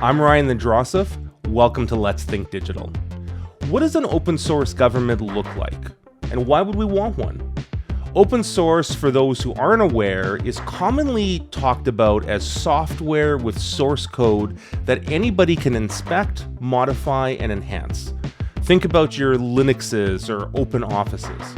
I'm Ryan Nandrosov. Welcome to Let's Think Digital. What does an open source government look like? And why would we want one? Open source, for those who aren't aware, is commonly talked about as software with source code that anybody can inspect, modify, and enhance. Think about your Linuxes or open offices.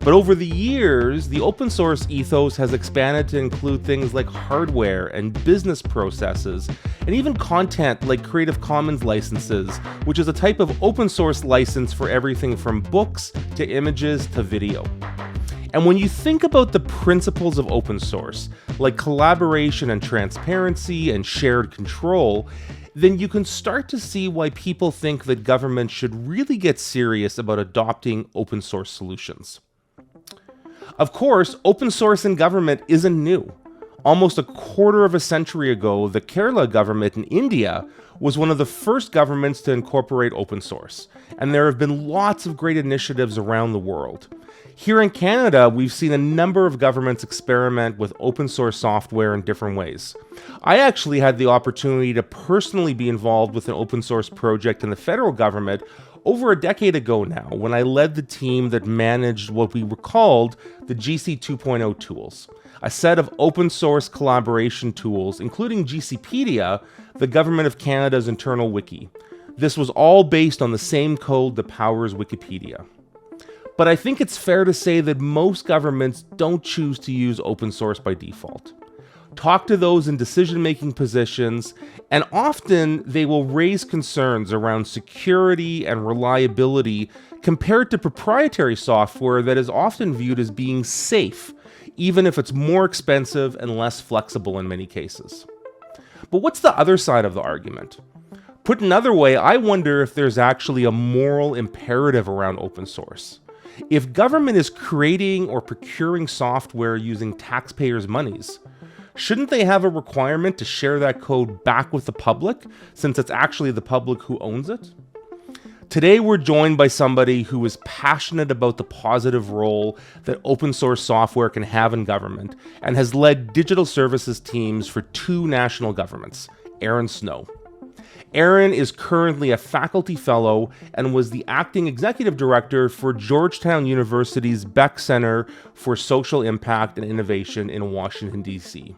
But over the years, the open source ethos has expanded to include things like hardware and business processes, and even content like Creative Commons licenses, which is a type of open source license for everything from books to images to video. And when you think about the principles of open source, like collaboration and transparency and shared control, then you can start to see why people think that government should really get serious about adopting open source solutions. Of course, open source in government isn't new. Almost a quarter of a century ago, the Kerala government in India was one of the first governments to incorporate open source, and there have been lots of great initiatives around the world. Here in Canada, we've seen a number of governments experiment with open source software in different ways. I actually had the opportunity to personally be involved with an open source project in the federal government over a decade ago now, when I led the team that managed what we were called the GC 2.0 tools, a set of open source collaboration tools, including GCpedia, the Government of Canada's internal wiki. This was all based on the same code that powers Wikipedia. But I think it's fair to say that most governments don't choose to use open source by default. Talk to those in decision-making positions, and often they will raise concerns around security and reliability compared to proprietary software that is often viewed as being safe, even if it's more expensive and less flexible in many cases. But what's the other side of the argument? Put another way, I wonder if there's actually a moral imperative around open source. If government is creating or procuring software using taxpayers' monies, shouldn't they have a requirement to share that code back with the public, since it's actually the public who owns it? Today, we're joined by somebody who is passionate about the positive role that open source software can have in government, and has led digital services teams for 2 national governments, Aaron Snow. Aaron is currently a faculty fellow and was the acting executive director for Georgetown University's Beeck Center for Social Impact and Innovation in Washington, D.C.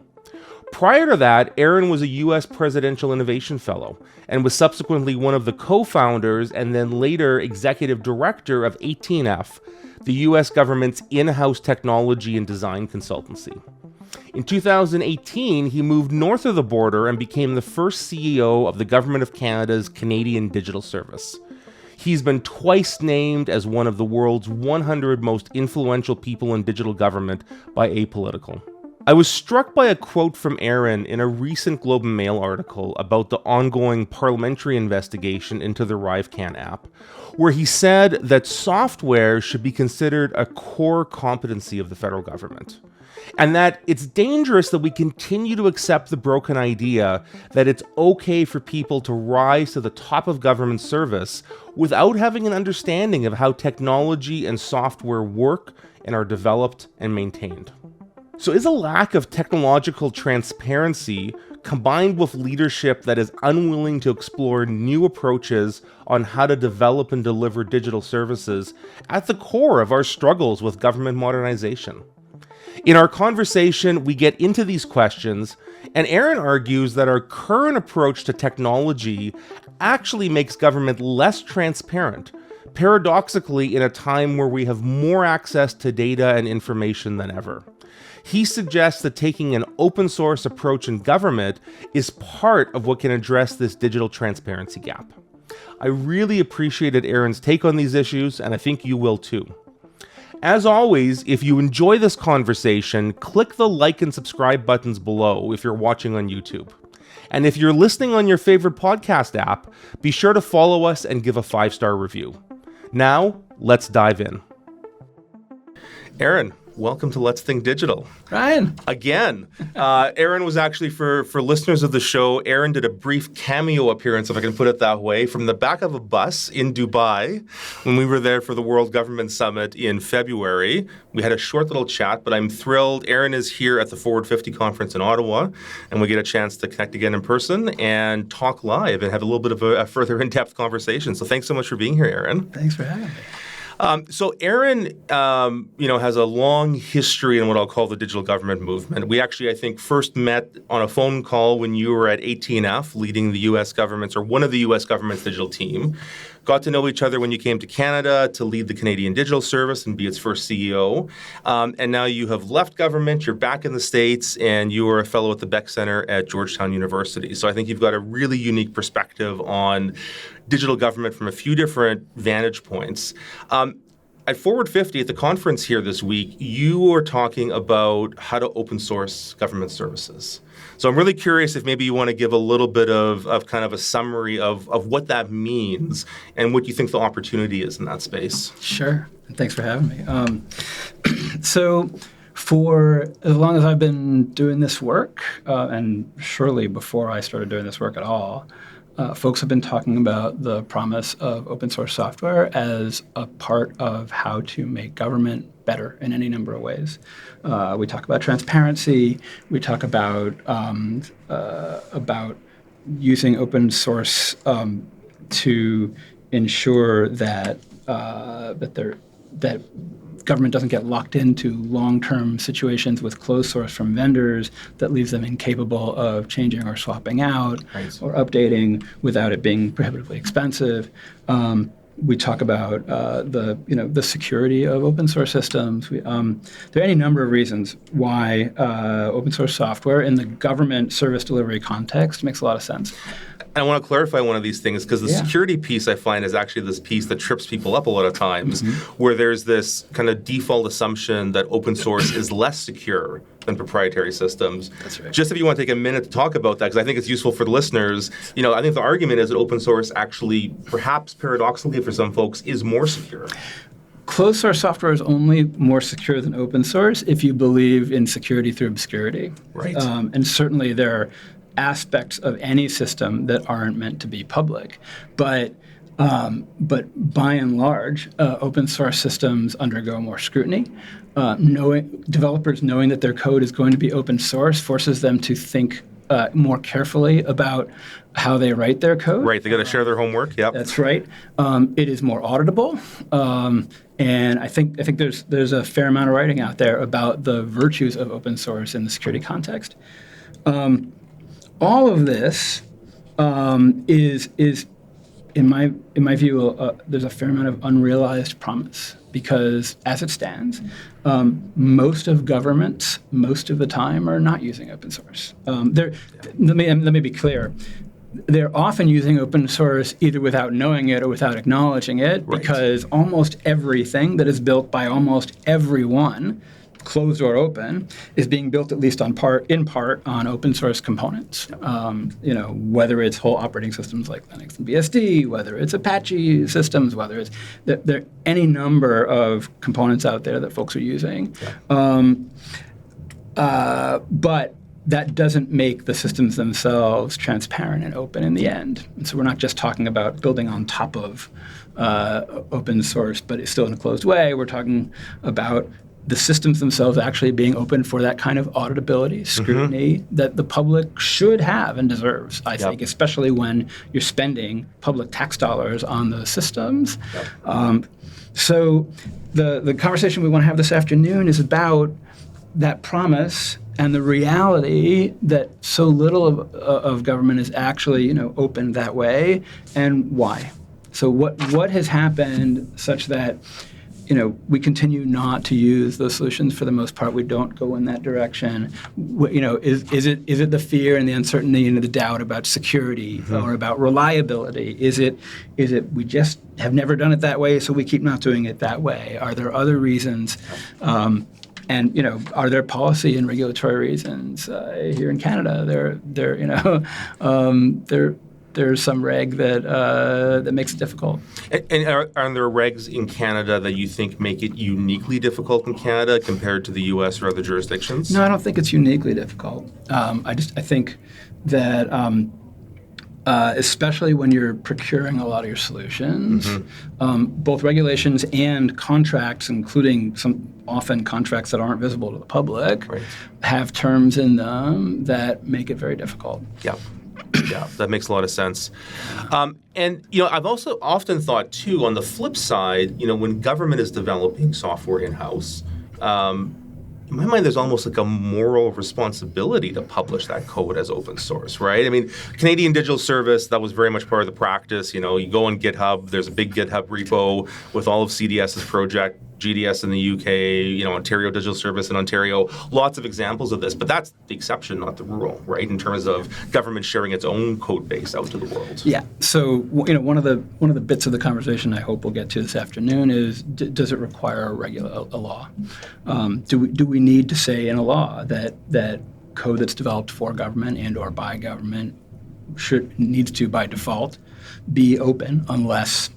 Prior to that, Aaron was a U.S. Presidential Innovation Fellow and was subsequently one of the co-founders and then later executive director of 18F, the U.S. government's in-house technology and design consultancy. In 2018, he moved north of the border and became the first CEO of the Government of Canada's Canadian Digital Service. He's been twice named as one of the world's 100 most influential people in digital government by Apolitical. I was struck by a quote from Aaron in a recent Globe and Mail article about the ongoing parliamentary investigation into the ArriveCAN app, where he said that software should be considered a core competency of the federal government, and that it's dangerous that we continue to accept the broken idea that it's okay for people to rise to the top of government service without having an understanding of how technology and software work and are developed and maintained. So is a lack of technological transparency combined with leadership that is unwilling to explore new approaches on how to develop and deliver digital services at the core of our struggles with government modernization? In our conversation, we get into these questions, and Aaron argues that our current approach to technology actually makes government less transparent, paradoxically in a time where we have more access to data and information than ever. He suggests that taking an open source approach in government is part of what can address this digital transparency gap. I really appreciated Aaron's take on these issues, and I think you will too. As always, if you enjoy this conversation, click the like and subscribe buttons below if you're watching on YouTube. And if you're listening on your favorite podcast app, be sure to follow us and give a 5-star review. Now, let's dive in. Aaron, welcome to Let's Think Digital. Ryan. Again. Aaron was actually, for listeners of the show, Aaron did a brief cameo appearance, if I can put it that way, from the back of a bus in Dubai when we were there for the World Government Summit in February. We had a short little chat, but I'm thrilled. Aaron is here at the Forward 50 conference in Ottawa, and we get a chance to connect again in person and talk live and have a little bit of a further in-depth conversation. So thanks so much for being here, Aaron. Thanks for having me. So Aaron, has a long history in what I'll call the digital government movement. We actually, I think, first met on a phone call when you were at AT&F leading the U.S. government's, or one of the U.S. government's digital team. Got to know each other when you came to Canada to lead the Canadian Digital Service and be its first CEO. And now you have left government, you're back in the States, and you are a fellow at the Beeck Center at Georgetown University. So I think you've got a really unique perspective on digital government from a few different vantage points. At Forward 50, at the conference here this week, you were talking about how to open source government services. So I'm really curious if maybe you want to give a little bit of kind of a summary of what that means and what you think the opportunity is in that space. Sure. Thanks for having me. So for as long as I've been doing this work, and surely before I started doing this work at all, folks have been talking about the promise of open source software as a part of how to make government better in any number of ways. We talk about transparency. We talk about using open source to ensure that that government doesn't get locked into long-term situations with closed source from vendors that leaves them incapable of changing or swapping out or updating without it being prohibitively expensive. We talk about the security of open source systems. There are any number of reasons why open source software in the government service delivery context makes a lot of sense. I want to clarify one of these things because the security piece I find is actually this piece that trips people up a lot of times, where there's this kind of default assumption that open source is less secure than proprietary systems. That's right. Just if you want to take a minute to talk about that, because I think it's useful for the listeners. I think the argument is that open source actually, perhaps paradoxically for some folks, is more secure. Closed source software is only more secure than open source if you believe in security through obscurity. Right. And certainly there are aspects of any system that aren't meant to be public. But by and large, open source systems undergo more scrutiny. Developers knowing that their code is going to be open source forces them to think more carefully about how they write their code. Right, they got to share their homework. Yep, that's right. It is more auditable, and I think there's a fair amount of writing out there about the virtues of open source in the security context. All of this is in my view, there's a fair amount of unrealized promise because, as it stands, most of governments, most of the time, are not using open source. Let me be clear. They're often using open source either without knowing it or without acknowledging it, because almost everything that is built by almost everyone, closed or open, is being built at least in part on open source components. Whether it's whole operating systems like Linux and BSD, whether it's Apache systems, whether it's there are any number of components out there that folks are using. But that doesn't make the systems themselves transparent and open in the end. And so we're not just talking about building on top of open source, but it's still in a closed way. We're talking about the systems themselves actually being open for that kind of auditability, scrutiny that the public should have and deserves, I think, especially when you're spending public tax dollars on those systems. So the conversation we want to have this afternoon is about that promise and the reality that so little of government is actually open that way, and why. So what has happened such that we continue not to use those solutions for the most part. We don't go in that direction. Is it the fear and the uncertainty and the doubt about security or about reliability? Is it we just have never done it that way, so we keep not doing it that way? Are there other reasons? And are there policy and regulatory reasons here in Canada? there's some reg that makes it difficult. And are there regs in Canada that you think make it uniquely difficult in Canada compared to the U.S. or other jurisdictions? No, I don't think it's uniquely difficult. I think that especially when you're procuring a lot of your solutions, both regulations and contracts, including some often contracts that aren't visible to the public, have terms in them that make it very difficult. Yeah. Yeah, that makes a lot of sense. And, I've also often thought, too, on the flip side, when government is developing software in-house, in my mind, there's almost like a moral responsibility to publish that code as open source, right? I mean, Canadian Digital Service, that was very much part of the practice. You go on GitHub, there's a big GitHub repo with all of CDS's project, GDS in the UK, Ontario Digital Service in Ontario, lots of examples of this. But that's the exception, not the rule, right, in terms of government sharing its own code base out to the world. Yeah. So, one of the bits of the conversation I hope we'll get to this afternoon is, does it require a law? Do we need to say in a law that code that's developed for government and or by government needs to, by default, be open unless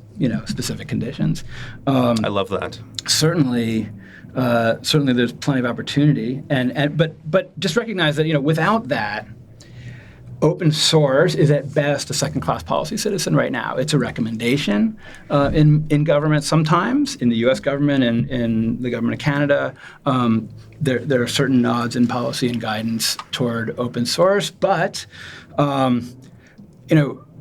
specific conditions? I love that. Certainly, there's plenty of opportunity, but just recognize that without that, open source is at best a second-class policy citizen right now. It's a recommendation in government sometimes, in the U.S. government and in the government of Canada. There are certain nods in policy and guidance toward open source, but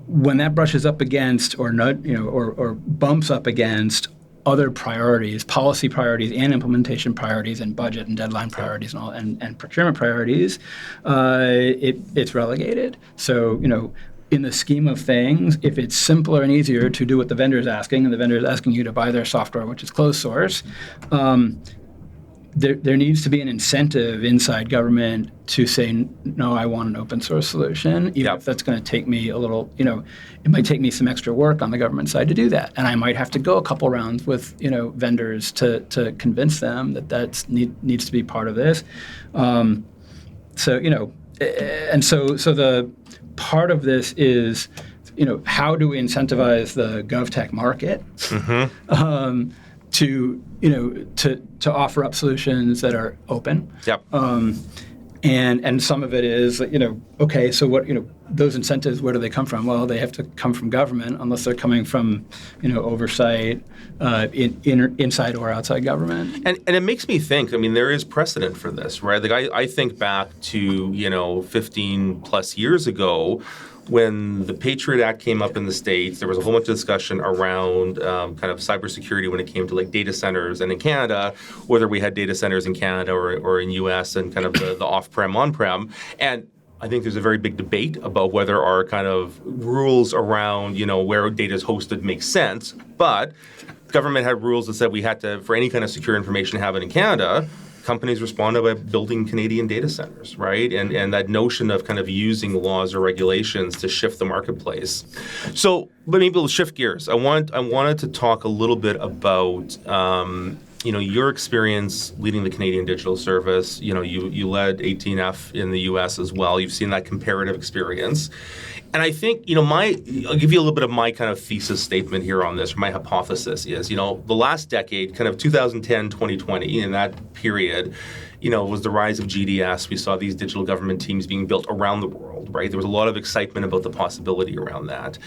when that brushes up against or bumps up against other priorities, policy priorities and implementation priorities and budget and deadline priorities and procurement priorities, it's relegated. So, in the scheme of things, if it's simpler and easier to do what the vendor is asking, and the vendor is asking you to buy their software, which is closed source, there needs to be an incentive inside government to say, no, I want an open source solution, even if that's going to take me a little, it might take me some extra work on the government side to do that. And I might have to go a couple rounds with, vendors to convince them that needs to be part of this. And so the part of this is, how do we incentivize the GovTech market? To offer up solutions that are open. And some of it is, okay, so what, those incentives, where do they come from? Well, they have to come from government, unless they're coming from, oversight inside or outside government. And it makes me think, there is precedent for this, right? Like I think back to, 15 plus years ago, when the Patriot Act came up in the States, there was a whole bunch of discussion around kind of cybersecurity when it came to like data centers, and in Canada, whether we had data centers in Canada or in U.S. and kind of the off-prem, on-prem. And I think there's a very big debate about whether our kind of rules around, where data is hosted make sense. But government had rules that said we had to, for any kind of secure information, have it in Canada. Companies responded by building Canadian data centers, right? And that notion of kind of using laws or regulations to shift the marketplace. So, but maybe we'll shift gears. I wanted to talk a little bit about your experience leading the Canadian Digital Service. You led 18F in the U.S. as well. You've seen that comparative experience. And I think, I'll give you a little bit of my kind of thesis statement here on this, or my hypothesis is, the last decade, kind of 2010, 2020, in that period, was the rise of GDS. We saw these digital government teams being built around the world, right? There was a lot of excitement about the possibility around that.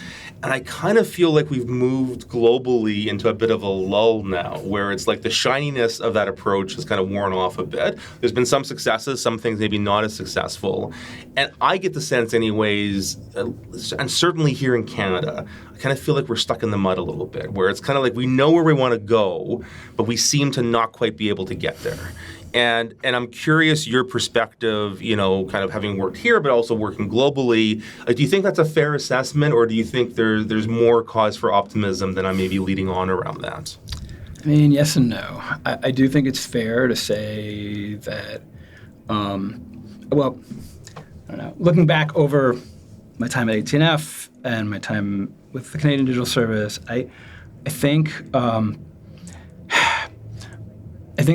And I kind of feel like we've moved globally into a bit of a lull now, where it's like the shininess of that approach has kind of worn off a bit. There's been some successes, some things maybe not as successful. And I get the sense anyways, and certainly here in Canada, I kind of feel like we're stuck in the mud a little bit, where it's kind of like we know where we want to go, but we seem to not quite be able to get there. And I'm curious your perspective, kind of having worked here, but also working globally. Do you think that's a fair assessment, or do you think there's more cause for optimism than I may be leading on around that? Yes and no. I do think it's fair to say that, I don't know, looking back over my time at 18F and my time with the Canadian Digital Service, I think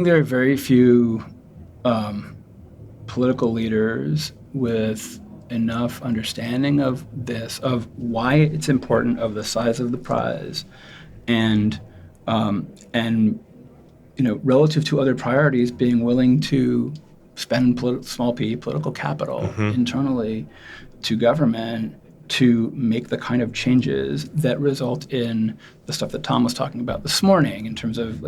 there are very few political leaders with enough understanding of this, of why it's important, of the size of the prize, and relative to other priorities, being willing to spend small p political capital internally to government to make the kind of changes that result in the stuff that Tom was talking about this morning, in terms of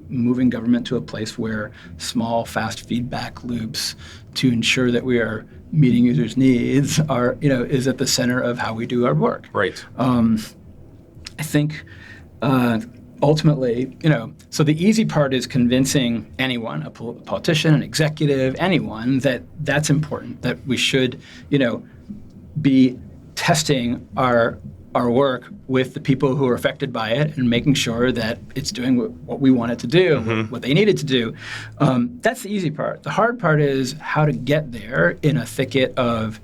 moving government to a place where small, fast feedback loops to ensure that we are meeting users' needs is at the center of how we do our work. Right. I think ultimately, so the easy part is convincing anyone, a politician, an executive, anyone, that that's important, that we should, be testing our work with the people who are affected by it and making sure that it's doing what we want it to do, what they need it to do. That's the easy part. The hard part is how to get there in a thicket of,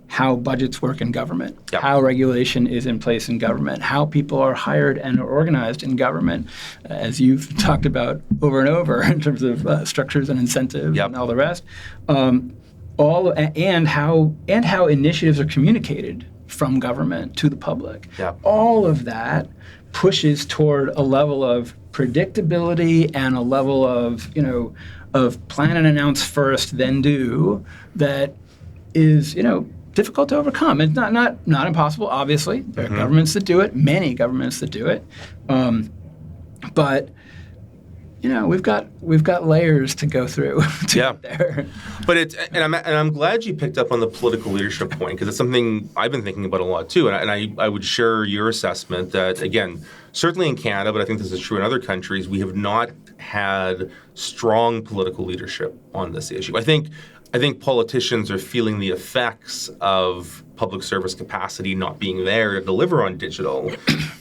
how budgets work in government, how regulation is in place in government, how people are hired and are organized in government, as you've talked about over and over in terms of structures and incentives and all the rest. And how initiatives are communicated from government to the public. All of that pushes toward a level of predictability and a level of plan and announce first, then do, that is difficult to overcome. It's not impossible. Obviously, there are governments that do it, many governments that do it, but. We've got layers to go through to get there. But I'm glad you picked up on the political leadership point, because it's something I've been thinking about a lot too. And I would share your assessment that, again, certainly in Canada, but I think this is true in other countries, we have not had strong political leadership on this issue. I think politicians are feeling the effects of public service capacity not being there to deliver on digital,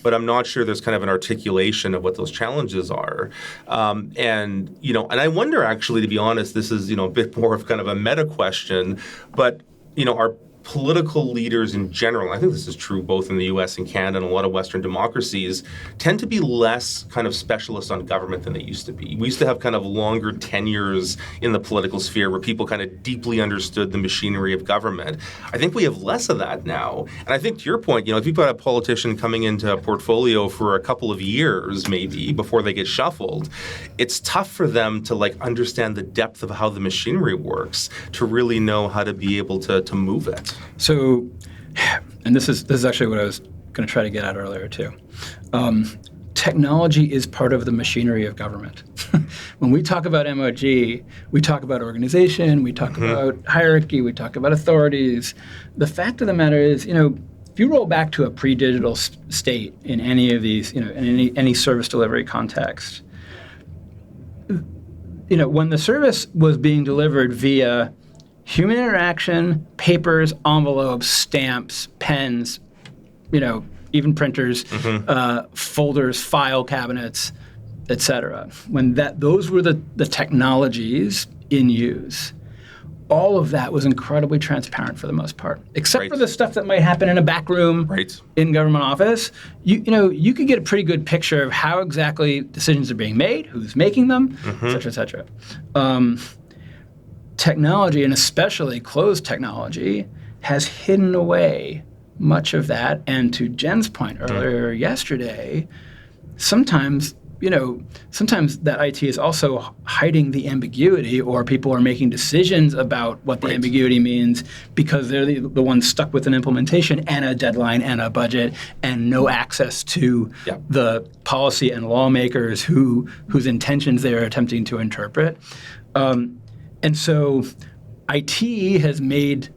but I'm not sure there's kind of an articulation of what those challenges are. And I wonder, actually, to be honest, this is, a bit more of kind of a meta question, but, our political leaders in general, I think this is true both in the US and Canada and a lot of Western democracies, tend to be less kind of specialists on government than they used to be. We used to have kind of longer tenures in the political sphere where people kind of deeply understood the machinery of government. I think we have less of that now. And I think to your point, if you've got a politician coming into a portfolio for a couple of years maybe before they get shuffled, it's tough for them to understand the depth of how the machinery works to really know how to be able to move it. So, and this is actually what I was going to try to get at earlier too. Technology is part of the machinery of government. When we talk about MOG, we talk about organization, we talk about hierarchy, we talk about authorities. The fact of the matter is, if you roll back to a pre-digital state in any of these, in any service delivery context, when the service was being delivered via human interaction, papers, envelopes, stamps, pens, even printers, folders, file cabinets, etc. When those were the technologies in use, all of that was incredibly transparent for the most part, except for the stuff that might happen in a back room in government office. You could get a pretty good picture of how exactly decisions are being made, who's making them, et cetera, et cetera. Technology, and especially closed technology, has hidden away much of that. And to Jen's point earlier yesterday, sometimes that IT is also hiding the ambiguity, or people are making decisions about what the ambiguity means because they're the ones stuck with an implementation and a deadline and a budget and no access to the policy and lawmakers whose intentions they're attempting to interpret. And so IT has made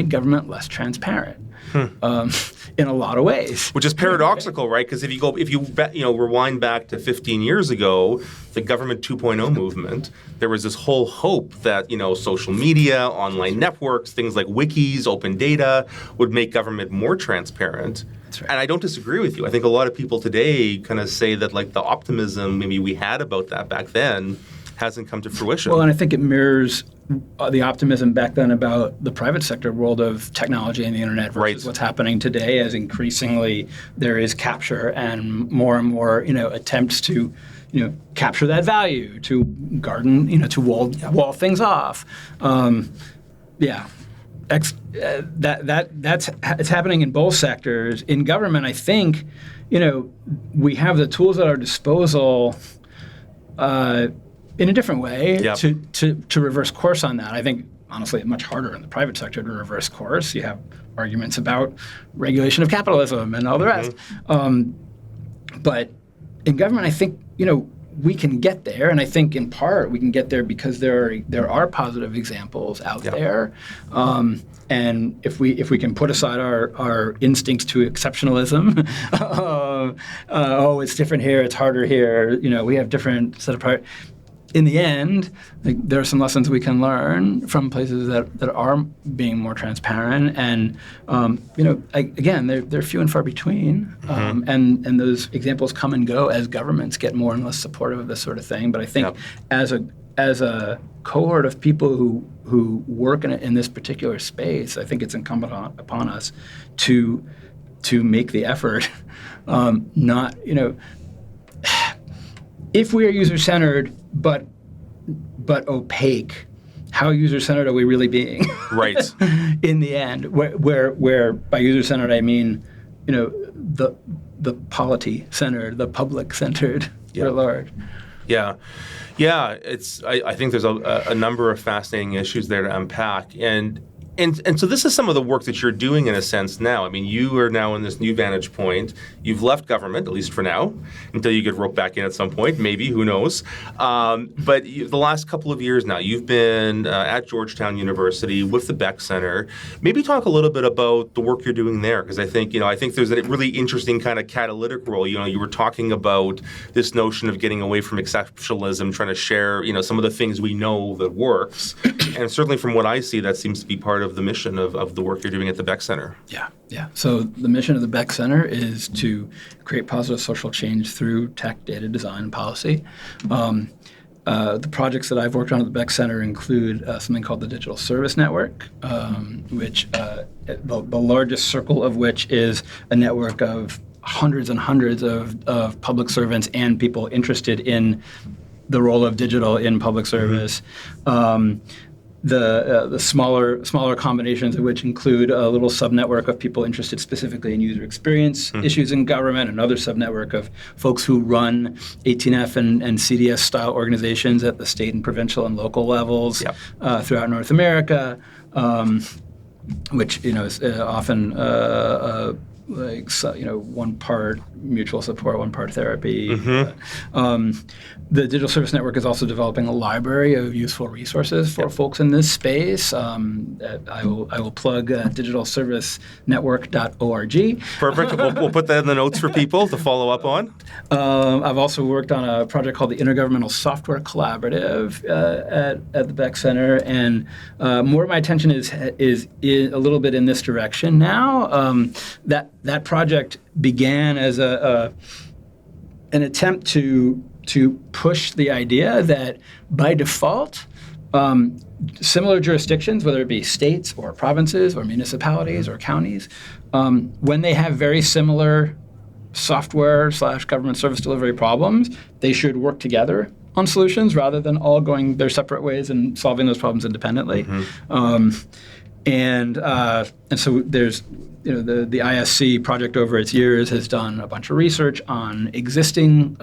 government less transparent in a lot of ways. Which is paradoxical, right? Because if you rewind back to 15 years ago, the government 2.0 movement, there was this whole hope that, social media, online networks, things like wikis, open data would make government more transparent. That's right. And I don't disagree with you. I think a lot of people today kind of say that the optimism maybe we had about that back then hasn't come to fruition. Well, and I think it mirrors the optimism back then about the private sector world of technology and the internet versus what's happening today, as increasingly there is capture and more attempts to capture that value, to garden, to wall things off. it's happening in both sectors. In government, I think, we have the tools at our disposal in a different way to reverse course on that. I think, honestly, it's much harder in the private sector to reverse course. You have arguments about regulation of capitalism and all the rest. But in government, I think, we can get there, and I think in part we can get there because there are positive examples out there. And if we can put aside our instincts to exceptionalism, it's different here, it's harder here. We have different set of priorities. In the end, there are some lessons we can learn from places that are being more transparent, and again, they're few and far between, and those examples come and go as governments get more and less supportive of this sort of thing. But I think as a cohort of people who work in this particular space, I think it's incumbent upon us to make the effort, not if we are user-centered but opaque, how user-centered are we really being? Right. In the end, where by user-centered I mean, the polity-centered, the public-centered at large. Yeah. I think there's a number of fascinating issues there to unpack, and so this is some of the work that you're doing in a sense now. I mean, you are now in this new vantage point. You've left government, at least for now, until you get roped back in at some point, maybe, who knows. But the last couple of years now, you've been at Georgetown University with the Beeck Center. Maybe talk a little bit about the work you're doing there, because I think there's a really interesting kind of catalytic role. You were talking about this notion of getting away from exceptionalism, trying to share, some of the things we know that works. And certainly from what I see, that seems to be part of the mission of the work you're doing at the Beeck Center. Yeah. So the mission of the Beeck Center is to create positive social change through tech, data, design, and policy. The projects that I've worked on at the Beeck Center include something called the Digital Service Network, which the largest circle of which is a network of hundreds and hundreds of public servants and people interested in the role of digital in public service. The smaller combinations of which include a little subnetwork of people interested specifically in user experience issues in government, another subnetwork of folks who run 18F and CDS style organizations at the state and provincial and local levels throughout North America, which is often one part mutual support, one part therapy. The Digital Service Network is also developing a library of useful resources for folks in this space. I will plug digitalservicenetwork.org. Perfect. We'll put that in the notes for people to follow up on. I've also worked on a project called the Intergovernmental Software Collaborative at the Beeck Center, and more of my attention is a little bit in this direction now. That project began as an attempt to push the idea that by default, similar jurisdictions, whether it be states or provinces or municipalities or counties, when they have very similar software/government service delivery problems, they should work together on solutions rather than all going their separate ways and solving those problems independently. And so there's the ISC project over its years has done a bunch of research on existing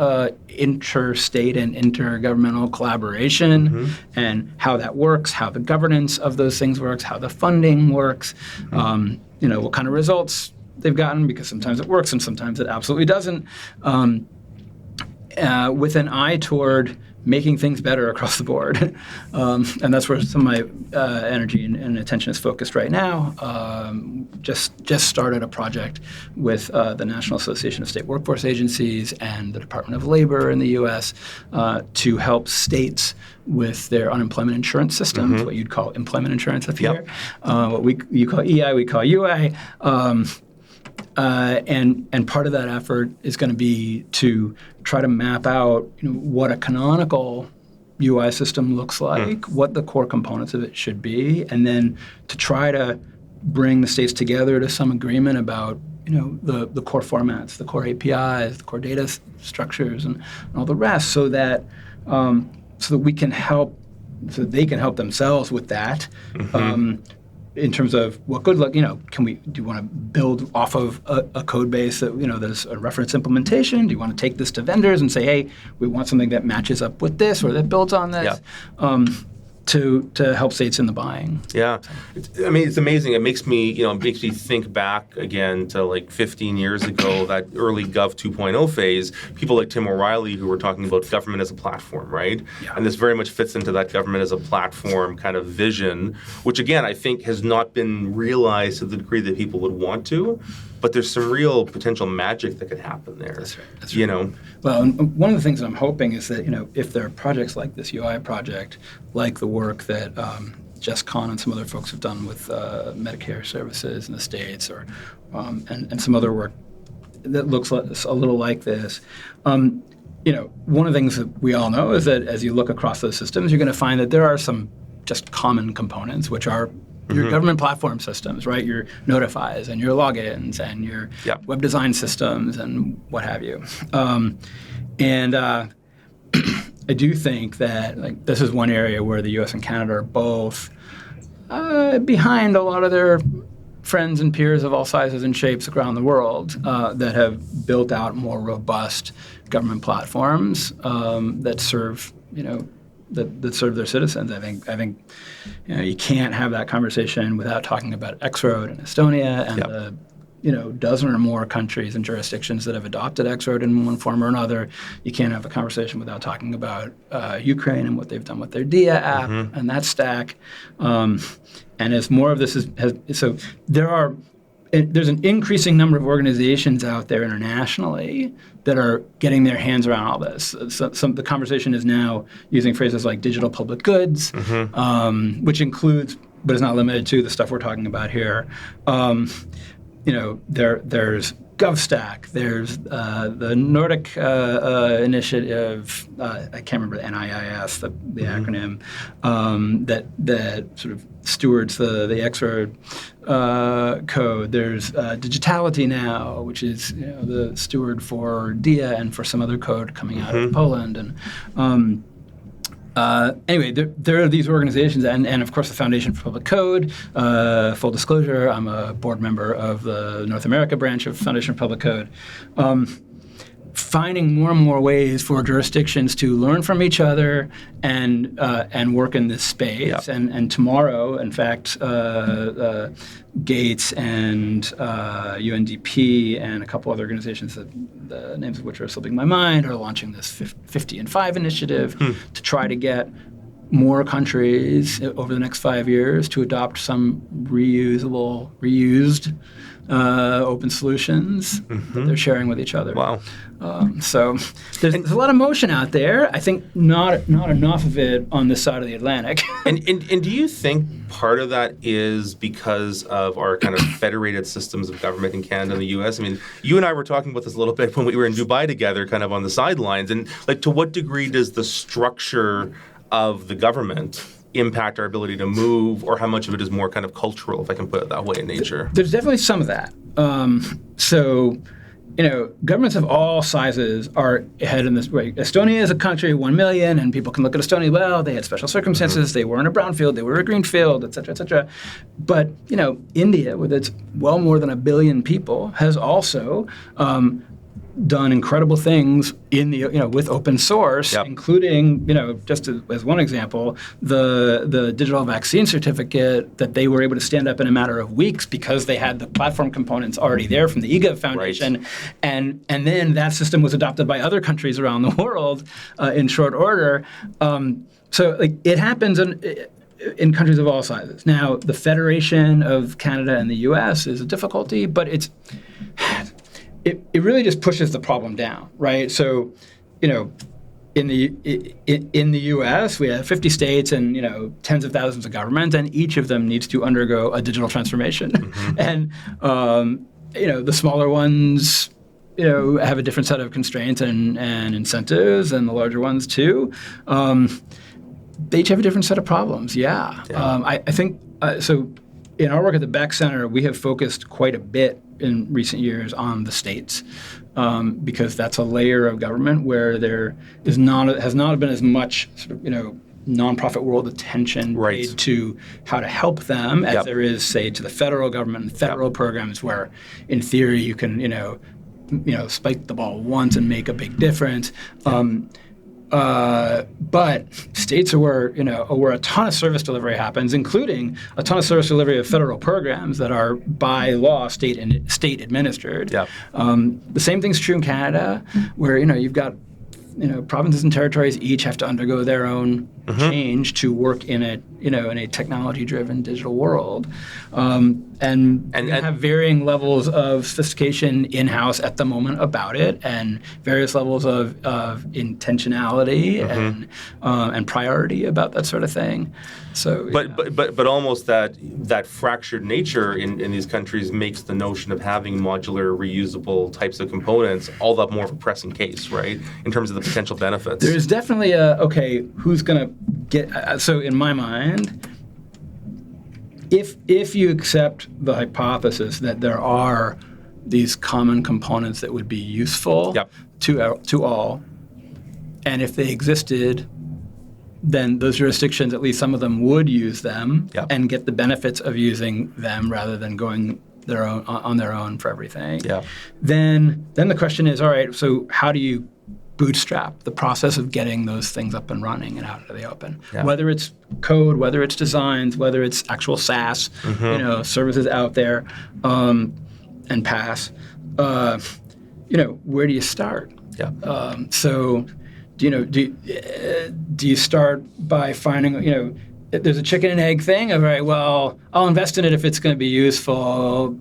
interstate and intergovernmental collaboration and how that works, how the governance of those things works, how the funding works, what kind of results they've gotten, because sometimes it works and sometimes it absolutely doesn't, with an eye toward making things better across the board. And that's where some of my energy and attention is focused right now. Just started a project with the National Association of State Workforce Agencies and the Department of Labor in the U.S. To help states with their unemployment insurance systems, what you'd call employment insurance up here. What you call EI, we call UI. And part of that effort is going to be to try to map out what a canonical UI system looks like, what the core components of it should be, and then to try to bring the states together to some agreement about the core formats, the core APIs, the core data structures, and all the rest, so that we can help, so they can help themselves with that. in terms of what good look, do you want to build off of a code base that, there's a reference implementation? Do you want to take this to vendors and say, hey, we want something that matches up with this or that builds on this? Yeah. To help states in the buying. Yeah, it's amazing. It makes me think back again to like 15 years ago, that early Gov 2.0 phase. People like Tim O'Reilly who were talking about government as a platform, right? Yeah. And this very much fits into that government as a platform kind of vision, which again I think has not been realized to the degree that people would want to. But there's some real potential magic that could happen there. That's right. Well, and one of the things I'm hoping is that, if there are projects like this UI project, like the work that Jess Kahn and some other folks have done with Medicare services in the States, or and some other work that looks a little like this, one of the things that we all know is that as you look across those systems, you're going to find that there are some just common components, which are your government platform systems, right? Your notifies and your logins and your web design systems and what have you. I do think that this is one area where the U.S. and Canada are both behind a lot of their friends and peers of all sizes and shapes around the world that have built out more robust government platforms that serve, that serve their citizens. I think you can't have that conversation without talking about X-Road in Estonia and the dozen or more countries and jurisdictions that have adopted X-Road in one form or another. You can't have a conversation without talking about Ukraine and what they've done with their DIA app and that stack. And as more of this so there's an increasing number of organizations out there internationally that are getting their hands around all this. The conversation is now using phrases like digital public goods, which includes, but is not limited to, the stuff we're talking about here. There's GovStack, there's the Nordic initiative, I can't remember, the NIIS, the acronym, that sort of stewards the X-Road code. There's Digitality Now, which is the steward for DIA and for some other code coming out of Poland. And anyway, there are these organizations, and of course the Foundation for Public Code. Full disclosure, I'm a board member of the North America branch of Foundation for Public Code. Finding more and more ways for jurisdictions to learn from each other and work in this space. And tomorrow, in fact, Gates and UNDP and a couple other organizations, the names of which are slipping my mind, are launching this 50 in 5 initiative to try to get more countries over the next 5 years to adopt some reused open solutions that they're sharing with each other. Wow. So there's a lot of motion out there. I think not enough of it on this side of the Atlantic. and do you think part of that is because of our kind of federated systems of government in Canada and the U.S.? I mean, you and I were talking about this a little bit when we were in Dubai together, kind of on the sidelines. And to what degree does the structure of the government impact our ability to move, or how much of it is more kind of cultural, if I can put it that way, in nature? There's definitely some of that. Governments of all sizes are headed in this way. Estonia is a country, 1 million, and people can look at Estonia, well, they had special circumstances, they were in a brownfield, they were a greenfield, et cetera, et cetera. But, India, with its well more than 1 billion people, has also done incredible things in the with open source, including just as one example, the digital vaccine certificate that they were able to stand up in a matter of weeks because they had the platform components already there from the eGov Foundation, and then that system was adopted by other countries around the world in short order. So it happens in countries of all sizes. Now, the Federation of Canada and the U.S. is a difficulty, but it really just pushes the problem down, right? So, in the U.S., we have 50 states and tens of thousands of governments, and each of them needs to undergo a digital transformation. And the smaller ones, have a different set of constraints and incentives, and the larger ones too. They each have a different set of problems. I think so. In our work at the Beeck Center, we have focused quite a bit in recent years on the states, because that's a layer of government where there has not been as much nonprofit world attention paid to how to help them as there is, say, to the federal government and federal programs where, in theory, you can, spike the ball once and make a big difference. But states are where a ton of service delivery happens, including a ton of service delivery of federal programs that are by law state administered. The same thing's true in Canada, where you've got provinces and territories each have to undergo their own change to work in a technology-driven digital world, and have varying levels of sophistication in-house at the moment about it, and various levels of intentionality and priority about that sort of thing. So, but almost that fractured nature in these countries makes the notion of having modular, reusable types of components all that more of a pressing case, right? In terms of the potential benefits. There's definitely who's going to get. So in my mind, if you accept the hypothesis that there are these common components that would be useful to all, and if they existed, then those jurisdictions, at least some of them, would use them and get the benefits of using them rather than going on their own for everything. Then the question is, all right, so how do you bootstrap the process of getting those things up and running and out into the open? Whether it's code, whether it's designs, whether it's actual SaaS, services out there, and PaaS, where do you start? So, do you start by finding, there's a chicken and egg thing of, right, well, I'll invest in it if it's going to be useful,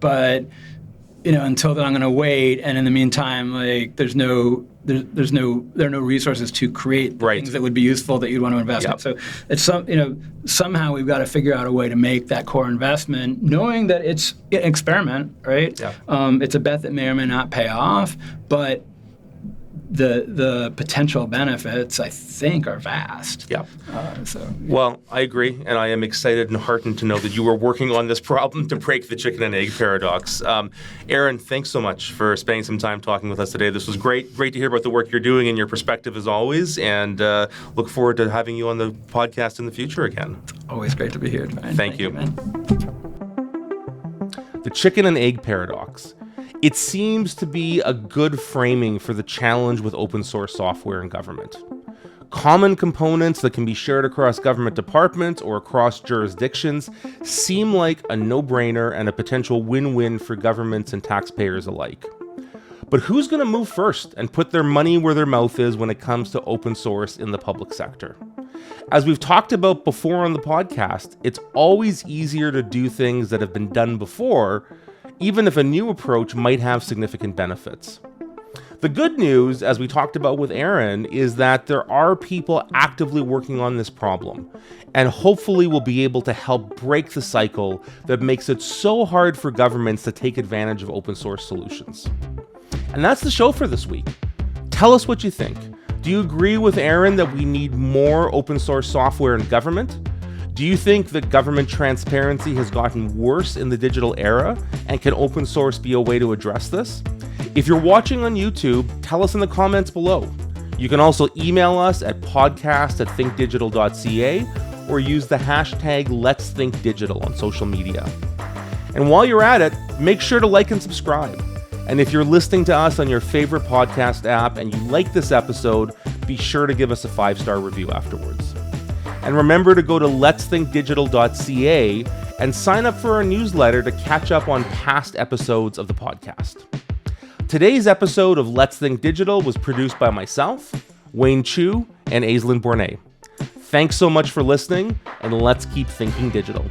but until then I'm going to wait, and in the meantime, like, there are no resources to create the things that would be useful that you'd want to invest in. So it's somehow we've got to figure out a way to make that core investment, knowing that it's an experiment, right? It's a bet that may or may not pay off, but the potential benefits, I think, are vast. Well, I agree, and I am excited and heartened to know that you are working on this problem to break the chicken and egg paradox. Aaron, thanks so much for spending some time talking with us today. This was great to hear about the work you're doing and your perspective as always, and look forward to having you on the podcast in the future again. It's always great to be here, man. Thank you. Man. The chicken and egg paradox. It seems to be a good framing for the challenge with open source software in government. Common components that can be shared across government departments or across jurisdictions seem like a no-brainer and a potential win-win for governments and taxpayers alike. But who's going to move first and put their money where their mouth is when it comes to open source in the public sector? As we've talked about before on the podcast, it's always easier to do things that have been done before, even if a new approach might have significant benefits. The good news, as we talked about with Aaron, is that there are people actively working on this problem, and hopefully we'll be able to help break the cycle that makes it so hard for governments to take advantage of open source solutions. And that's the show for this week. Tell us what you think. Do you agree with Aaron that we need more open source software in government? Do you think that government transparency has gotten worse in the digital era, and can open source be a way to address this? If you're watching on YouTube, tell us in the comments below. You can also email us at podcast@thinkdigital.ca or use the hashtag #Let'sThinkDigital on social media. And while you're at it, make sure to like and subscribe. And if you're listening to us on your favorite podcast app and you like this episode, be sure to give us a 5-star review afterwards. And remember to go to let'sthinkdigital.ca and sign up for our newsletter to catch up on past episodes of the podcast. Today's episode of Let's Think Digital was produced by myself, Wayne Chu, and Aislinn Bornay. Thanks so much for listening, and let's keep thinking digital.